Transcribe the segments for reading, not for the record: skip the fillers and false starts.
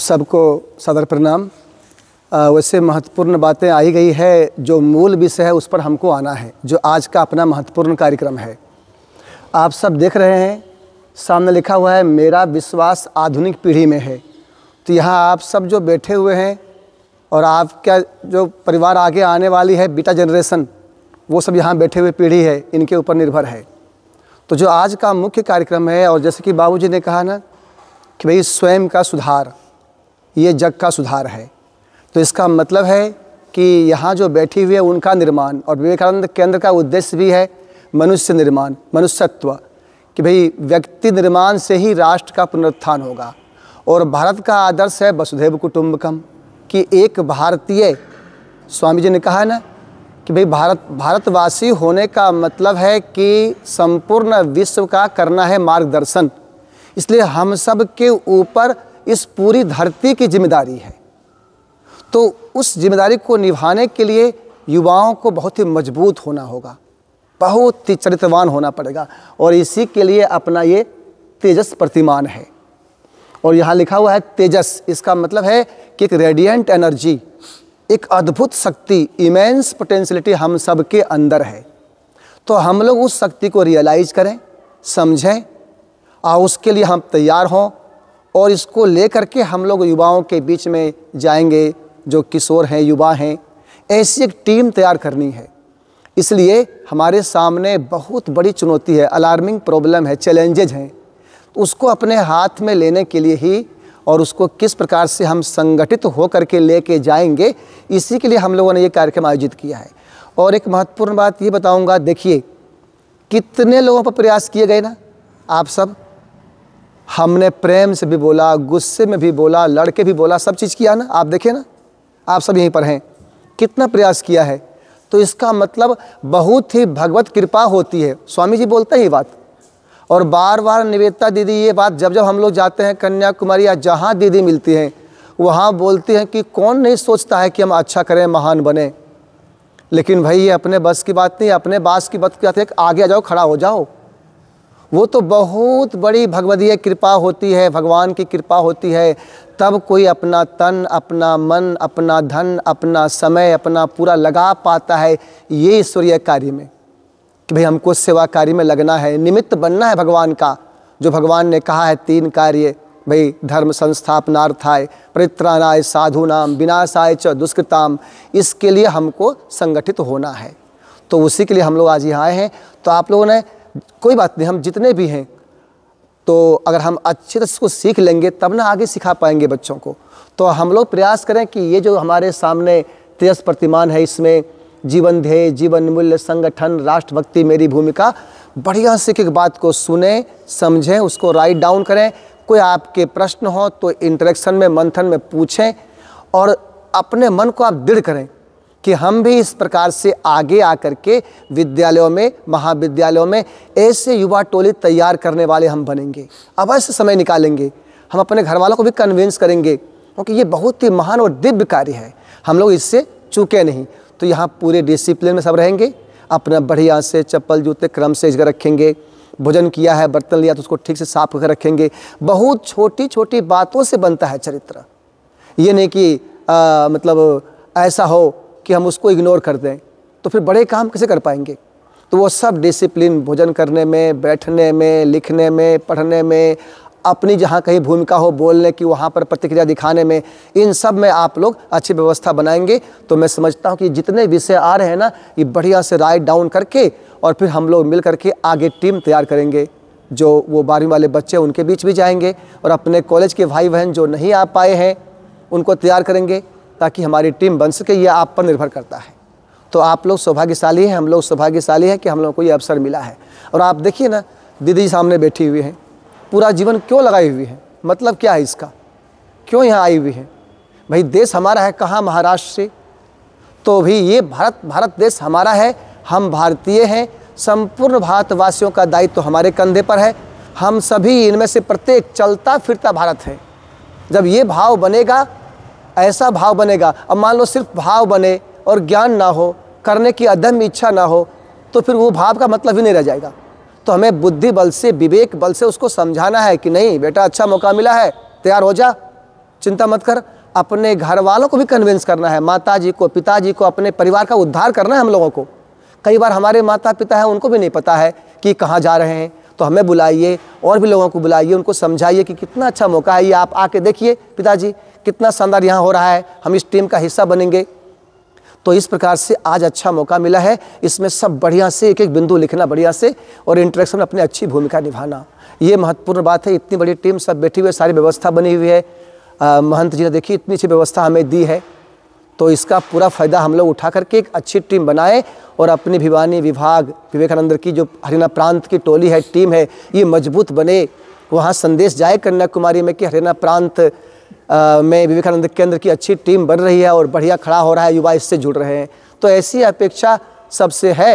सबको सदर प्रणाम। वैसे महत्वपूर्ण बातें आई गई है, जो मूल विषय है उस पर हमको आना है, जो आज का अपना महत्वपूर्ण कार्यक्रम है। आप सब देख रहे हैं, सामने लिखा हुआ है मेरा विश्वास आधुनिक पीढ़ी में है। तो यहाँ आप सब जो बैठे हुए हैं और आपका जो परिवार आगे आने वाली है बीटा जनरेशन, वो सब यहाँ बैठे हुए पीढ़ी है, इनके ऊपर निर्भर है। तो जो आज का मुख्य कार्यक्रम है, और जैसे कि बाबूजी ने कहा ना कि भाई स्वयं का सुधार ये जग का सुधार है, तो इसका मतलब है कि यहाँ जो बैठी हुई है उनका निर्माण, और विवेकानंद केंद्र का उद्देश्य भी है मनुष्य निर्माण, मनुष्यत्व, कि भाई व्यक्ति निर्माण से ही राष्ट्र का पुनरुत्थान होगा। और भारत का आदर्श है वसुधैव कुटुंबकम, कि एक भारतीय, स्वामी जी ने कहा है ना कि भाई भारतवासी होने का मतलब है कि संपूर्ण विश्व का करना है मार्गदर्शन। इसलिए हम सब के ऊपर इस पूरी धरती की जिम्मेदारी है। तो उस जिम्मेदारी को निभाने के लिए युवाओं को बहुत ही मजबूत होना होगा, बहुत ही चरित्रवान होना पड़ेगा, और इसी के लिए अपना ये तेजस प्रतिमान है। और यहाँ लिखा हुआ है तेजस, इसका मतलब है कि एक रेडिएंट एनर्जी, एक अद्भुत शक्ति, इमेंस पोटेंशियलिटी हम सब के अंदर है। तो हम लोग उस शक्ति को रियलाइज करें, समझें, और उसके लिए हम तैयार हों, और इसको लेकर के हम लोग युवाओं के बीच में जाएंगे, जो किशोर हैं, युवा हैं, ऐसी एक टीम तैयार करनी है। इसलिए हमारे सामने बहुत बड़ी चुनौती है, अलार्मिंग प्रॉब्लम है, चैलेंजेज हैं। उसको अपने हाथ में लेने के लिए ही, और उसको किस प्रकार से हम संगठित होकर के लेके जाएंगे, इसी के लिए हम लोगों ने ये कार्यक्रम आयोजित किया है। और एक महत्वपूर्ण बात ये बताऊंगा, देखिए कितने लोगों पर प्रयास किए गए ना, आप सब, हमने प्रेम से भी बोला, गुस्से में भी बोला, लड़के भी बोला, सब चीज़ किया ना। आप देखिए ना, आप सब यहीं पर हैं, कितना प्रयास किया है। तो इसका मतलब बहुत ही भगवत कृपा होती है। स्वामी जी बोलते हैं ये बात, और बार बार निवेदिता दीदी ये बात जब जब हम लोग जाते हैं कन्याकुमारी या जहाँ दीदी मिलती हैं, वहाँ बोलती हैं कि कौन नहीं सोचता है कि हम अच्छा करें, महान बने। लेकिन भाई ये अपने बस की बात नहीं, अपने बास की बात कहते हैं, आगे आ जाओ, खड़ा हो जाओ। वो तो बहुत बड़ी भगवदीय कृपा होती है, भगवान की कृपा होती है, तब कोई अपना तन, अपना मन, अपना धन, अपना समय, अपना पूरा लगा पाता है ये ईश्वरीय कार्य में, कि भाई हमको सेवा कार्य में लगना है, निमित्त बनना है भगवान का। जो भगवान ने कहा है 3 कार्य, भाई धर्म संस्थापनार्थाय, परित्राणाय साधूनाम, विनाशाय च दुष्कृताम, इसके लिए हमको संगठित होना है। तो उसी के लिए हम लोग आज यहाँ आए हैं। तो आप लोगों ने, कोई बात नहीं, हम जितने भी हैं, तो अगर हम अच्छे से इसको सीख लेंगे तब ना आगे सिखा पाएंगे बच्चों को। तो हम लोग प्रयास करें कि ये जो हमारे सामने तेजस प्रतिमान है, इसमें जीवन ध्येय, जीवन मूल्य, संगठन, राष्ट्रभक्ति, मेरी भूमिका, बढ़िया से एक बात को सुने, समझें, उसको राइट डाउन करें। कोई आपके प्रश्न हो तो इंटरेक्शन में, मंथन में पूछें, और अपने मन को आप दृढ़ करें कि हम भी इस प्रकार से आगे आकर के विद्यालयों में, महाविद्यालयों में ऐसे युवा टोली तैयार करने वाले हम बनेंगे। अवश्य समय निकालेंगे, हम अपने घर वालों को भी कन्विंस करेंगे, क्योंकि ये बहुत ही महान और दिव्य कार्य है, हम लोग इससे चूके नहीं। तो यहाँ पूरे डिसिप्लिन में सब रहेंगे, अपना बढ़िया से चप्पल जूते क्रम से जगह रखेंगे, भोजन किया है, बर्तन लिया तो उसको ठीक से साफ करके रखेंगे। बहुत छोटी छोटी बातों से बनता है चरित्र, ये नहीं कि मतलब ऐसा हो कि हम उसको इग्नोर कर दें, तो फिर बड़े काम कैसे कर पाएंगे। तो वो सब डिसिप्लिन, भोजन करने में, बैठने में, लिखने में, पढ़ने में, अपनी जहाँ कहीं भूमिका हो बोलने की, वहाँ पर प्रतिक्रिया दिखाने में, इन सब में आप लोग अच्छी व्यवस्था बनाएंगे। तो मैं समझता हूँ कि जितने विषय आ रहे हैं ना, ये बढ़िया से राइट डाउन करके, और फिर हम लोग मिल करके आगे टीम तैयार करेंगे। जो वो 12वीं वाले बच्चे, उनके बीच भी जाएंगे, और अपने कॉलेज के भाई बहन जो नहीं आ पाए हैं उनको तैयार करेंगे, ताकि हमारी टीम बन सके। ये आप पर निर्भर करता है। तो आप लोग सौभाग्यशाली हैं, हम लोग सौभाग्यशाली हैं कि हम लोगों को ये अवसर मिला है। और आप देखिए ना, दीदी सामने बैठी हुई हैं, पूरा जीवन क्यों लगाई हुई है, मतलब क्या है इसका, क्यों यहाँ आई हुई है। भाई देश हमारा है, कहाँ महाराष्ट्र से, तो भी ये भारत देश हमारा है, हम भारतीय हैं, संपूर्ण भारतवासियों का दायित्व हमारे कंधे पर है। हम सभी इनमें से प्रत्येक चलता फिरता भारत है। जब ये भाव बनेगा, ऐसा भाव बनेगा, अब मान लो सिर्फ भाव बने और ज्ञान ना हो, करने की अदम्य इच्छा ना हो, तो फिर वो भाव का मतलब ही नहीं रह जाएगा। तो हमें बुद्धि बल से, विवेक बल से उसको समझाना है कि नहीं बेटा, अच्छा मौका मिला है, तैयार हो जा, चिंता मत कर, अपने घर वालों को भी कन्विंस करना है, माता जी को, पिताजी को, अपने परिवार का उद्धार करना है हम लोगों को। कई बार हमारे माता पिता हैं, उनको भी नहीं पता है कि कहाँ जा रहे हैं, तो हमें बुलाइए और भी लोगों को बुलाइए, उनको समझाइए कि कितना अच्छा मौका है ये, आप आके देखिए पिताजी कितना शानदार यहाँ हो रहा है, हम इस टीम का हिस्सा बनेंगे। तो इस प्रकार से आज अच्छा मौका मिला है, इसमें सब बढ़िया से एक एक बिंदु लिखना बढ़िया से और इंटरेक्शन में अपनी अच्छी भूमिका निभाना, ये महत्वपूर्ण बात है। इतनी बड़ी टीम सब बैठी हुई है, सारी व्यवस्था बनी हुई है, महंत जी ने देखिए इतनी अच्छी व्यवस्था हमें दी है, तो इसका पूरा फ़ायदा हम लोग उठा करके एक अच्छी टीम बनाए और अपनी भिवानी विभाग विवेकानंद की जो हरियाणा प्रांत की टोली है, टीम है, ये मजबूत बने, वहाँ संदेश जाए कन्याकुमारी में कि हरियाणा प्रांत में विवेकानंद केंद्र की अच्छी टीम बन रही है और बढ़िया खड़ा हो रहा है, युवा इससे जुड़ रहे हैं। तो ऐसी अपेक्षा सबसे है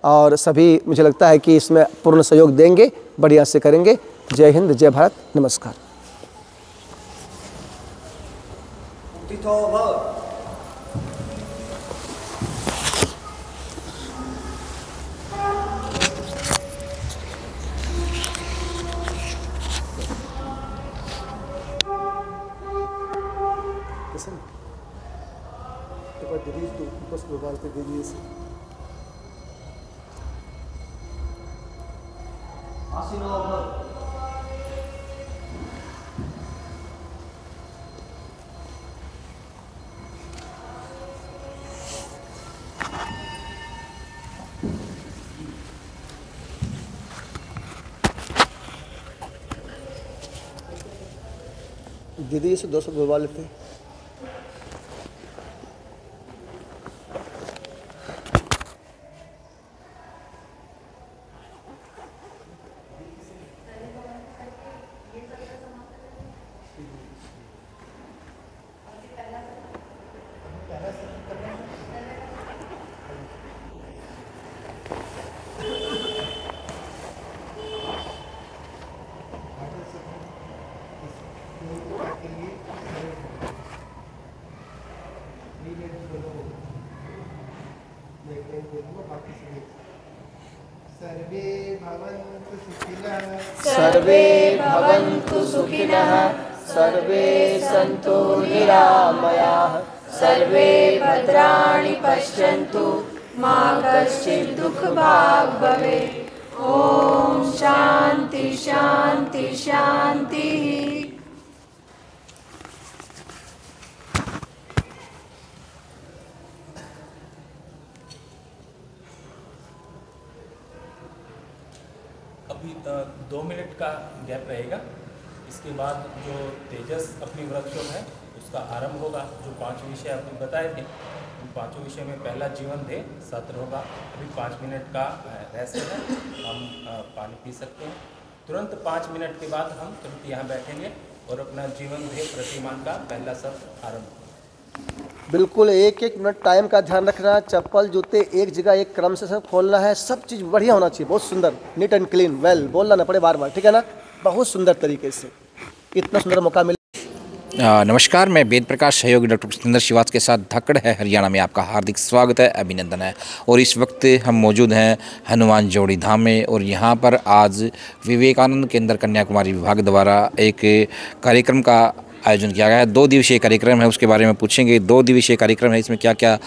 और सभी मुझे लगता है कि इसमें पूर्ण सहयोग देंगे, बढ़िया से करेंगे। जय हिंद, जय भारत, नमस्कार। दीदी से 200 बुलवा लेते हैं। सर्वे भवन्तु सुखिनः, सर्वे सन्तु निरामयाः, सर्वे भद्राणि पश्यन्तु, मा कश्चित् दुःखभाग् भवेत्। ओम शांति शांति शांति। अभी 2 मिनट का गैप रहेगा। इसके बाद जो तेजस अपनी वर्कशॉप है उसका आरंभ होगा। जो 5 विषय आपने बताए थे उन 5 विषय में पहला जीवन ध्येय सत्र होगा। अभी 5 मिनट का रेस्ट है, हम पानी पी सकते हैं। तुरंत 5 मिनट के बाद हम तुरंत यहाँ बैठेंगे और अपना जीवन ध्येय प्रतिमान का पहला सत्र आरंभ होगा। बिल्कुल 1-1 मिनट टाइम का ध्यान रखना। चप्पल जूते एक जगह एक क्रम से सब खोलना है। सब चीज़ बढ़िया होना चाहिए, बहुत सुंदर, नीट एंड क्लीन, वेल, बोलना ना पड़े बार बार, ठीक है ना, बहुत सुंदर तरीके से। इतना सुंदर मौका मिला। नमस्कार, मैं वेद प्रकाश, सहयोगी डॉक्टर सुंदर श्रीवास के साथ धक्कड़ है हरियाणा में आपका हार्दिक स्वागत है, अभिनंदन है। और इस वक्त हम मौजूद हैं हनुमान जोड़ी धाम में और यहाँ पर आज विवेकानंद केंद्र कन्याकुमारी विभाग द्वारा एक कार्यक्रम का आयोजन किया गया है। 2 दिवसीय कार्यक्रम है, उसके बारे में पूछेंगे। 2 दिवसीय कार्यक्रम है, इसमें क्या क्या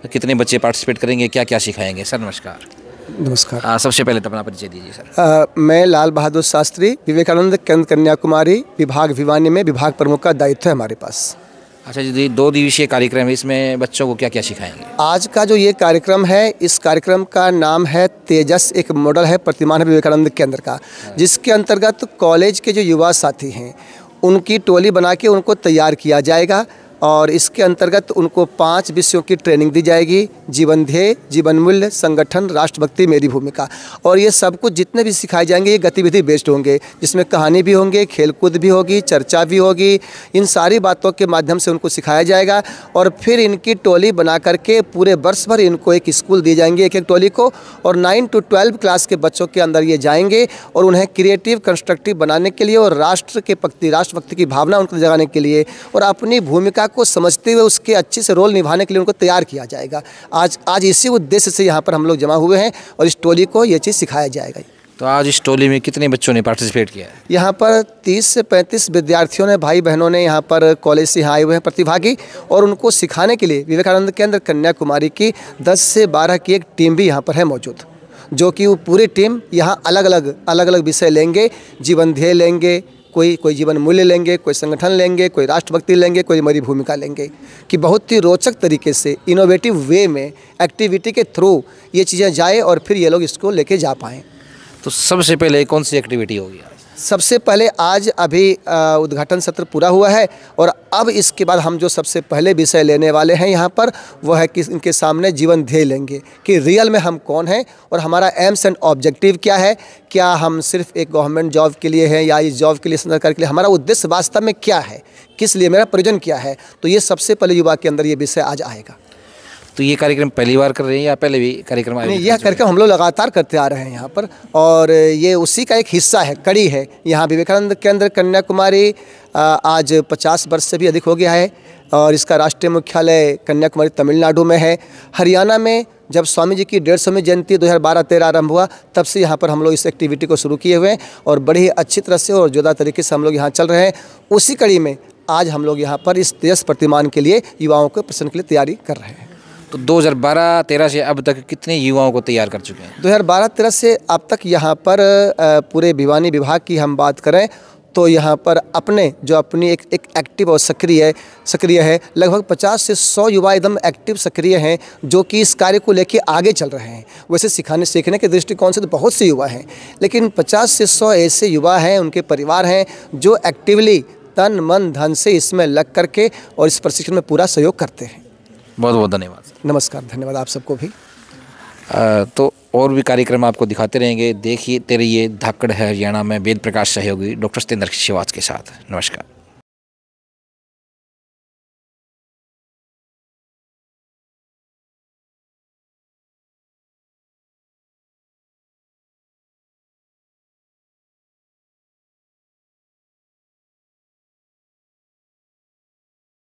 कितने बच्चे पार्टिसिपेट करेंगे, क्या क्या सिखाएंगे? सर नमस्कार। नमस्कार। सबसे पहले तो अपना परिचय दीजिए सर। मैं लाल बहादुर शास्त्री, विवेकानंद केंद्र कन्याकुमारी विभाग भिवानी में विभाग प्रमुख का दायित्व है हमारे पास। अच्छा जी, 2 दिवसीय कार्यक्रम है, इसमें बच्चों को क्या क्या सिखाएंगे? आज का जो ये कार्यक्रम है, इस कार्यक्रम का नाम है तेजस, एक मॉडल है प्रतिमान है विवेकानंद केंद्र का, जिसके अंतर्गत कॉलेज के जो युवा साथी हैं उनकी टोली बना के उनको तैयार किया जाएगा और इसके अंतर्गत उनको 5 विषयों की ट्रेनिंग दी जाएगी। जीवन ध्येय, जीवन मूल्य, संगठन, राष्ट्रभक्ति, मेरी भूमिका। और ये सब कुछ जितने भी सिखाए जाएंगे ये गतिविधि बेस्ड होंगे, जिसमें कहानी भी होंगे, खेलकूद भी होगी, चर्चा भी होगी। इन सारी बातों के माध्यम से उनको सिखाया जाएगा और फिर इनकी टोली बना करके पूरे वर्ष भर इनको एक स्कूल दिए जाएंगे, एक एक टोली को, और 9 to 12 क्लास के बच्चों के अंदर ये जाएंगे और उन्हें क्रिएटिव, कंस्ट्रक्टिव बनाने के लिए और राष्ट्र के प्रति, राष्ट्रभक्ति की भावना उनको जगाने के लिए और अपनी भूमिका को समझते हुए उसके अच्छे से रोल निभाने के लिए उनको तैयार किया जाएगा। आज इसी उद्देश्य से यहाँ पर हम लोग जमा हुए हैं और इस टोली को ये चीज़ सिखाया जाएगा। तो आज इस टोली में कितने बच्चों ने पार्टिसिपेट किया है? यहाँ पर 30 से 35 विद्यार्थियों ने, भाई बहनों ने यहाँ पर कॉलेज से यहाँ आए हुए हैं प्रतिभागी, और उनको सिखाने के लिए विवेकानंद केंद्र कन्याकुमारी की 10 से 12 की एक टीम भी यहाँ पर है मौजूद, जो कि वो पूरी टीम यहाँ अलग अलग विषय लेंगे, जीवन ध्येय लेंगे, कोई जीवन मूल्य लेंगे, कोई संगठन लेंगे, कोई राष्ट्रभक्ति लेंगे, कोई हमारी भूमिका लेंगे, कि बहुत ही रोचक तरीके से इनोवेटिव वे में एक्टिविटी के थ्रू ये चीज़ें जाए और फिर ये लोग इसको लेके जा पाएँ। तो सबसे पहले कौन सी एक्टिविटी होगी आज? सबसे पहले आज अभी उद्घाटन सत्र पूरा हुआ है, और अब इसके बाद हम जो सबसे पहले विषय लेने वाले हैं यहाँ पर, वो है कि इनके सामने जीवन ध्येय लेंगे कि रियल में हम कौन हैं और हमारा एम्स एंड ऑब्जेक्टिव क्या है। क्या हम सिर्फ एक गवर्नमेंट जॉब के लिए हैं या इस जॉब के लिए, सरकार के लिए, हमारा उद्देश्य वास्तव में क्या है, किस लिए, मेरा प्रयोजन क्या है। तो ये सबसे पहले युवा के अंदर ये विषय आज आएगा। तो ये कार्यक्रम पहली बार कर रहे हैं या पहले भी कार्यक्रम नहीं, यह कार्यक्रम हम लोग लगातार करते आ रहे हैं यहाँ पर, और ये उसी का एक हिस्सा है, कड़ी है। यहाँ विवेकानंद केंद्र कन्याकुमारी आज 50 वर्ष से भी अधिक हो गया है, और इसका राष्ट्रीय मुख्यालय कन्याकुमारी तमिलनाडु में है। हरियाणा में जब स्वामी जी की 150वीं जयंती 2012-13 आरंभ हुआ, तब से यहाँ पर हम लोग इस एक्टिविटी को शुरू किए हुए हैं, और बड़ी ही अच्छी तरह से और जोरदार तरीके से हम लोग यहाँ चल रहे हैं। उसी कड़ी में आज हम लोग यहाँ पर इस तेजस प्रतिमान के लिए युवाओं को प्रश्न के लिए तैयारी कर रहे हैं। तो 2012-13 से अब तक कितने युवाओं को तैयार कर चुके हैं? 2012-13 से अब तक यहाँ पर पूरे भिवानी विभाग की हम बात करें तो यहाँ पर अपनी एक एक्टिव और सक्रिय है, लगभग 50 से 100 युवा एकदम एक्टिव सक्रिय हैं, जो कि इस कार्य को लेके आगे चल रहे हैं। वैसे सिखाने सीखने के दृष्टिकोण से तो बहुत से युवा हैं, लेकिन 50 से 100 ऐसे युवा हैं, उनके परिवार हैं, जो एक्टिवली तन मन धन से इसमें लग करके और इस प्रशिक्षण में पूरा सहयोग करते हैं। बहुत बहुत धन्यवाद। नमस्कार, धन्यवाद आप सबको भी। तो और भी कार्यक्रम आपको दिखाते रहेंगे। देखिए रहिए धाकड़ है हरियाणा में वेद प्रकाश सहयोगी डॉक्टर सत्येंद्र श्रीवास्तव के साथ। नमस्कार।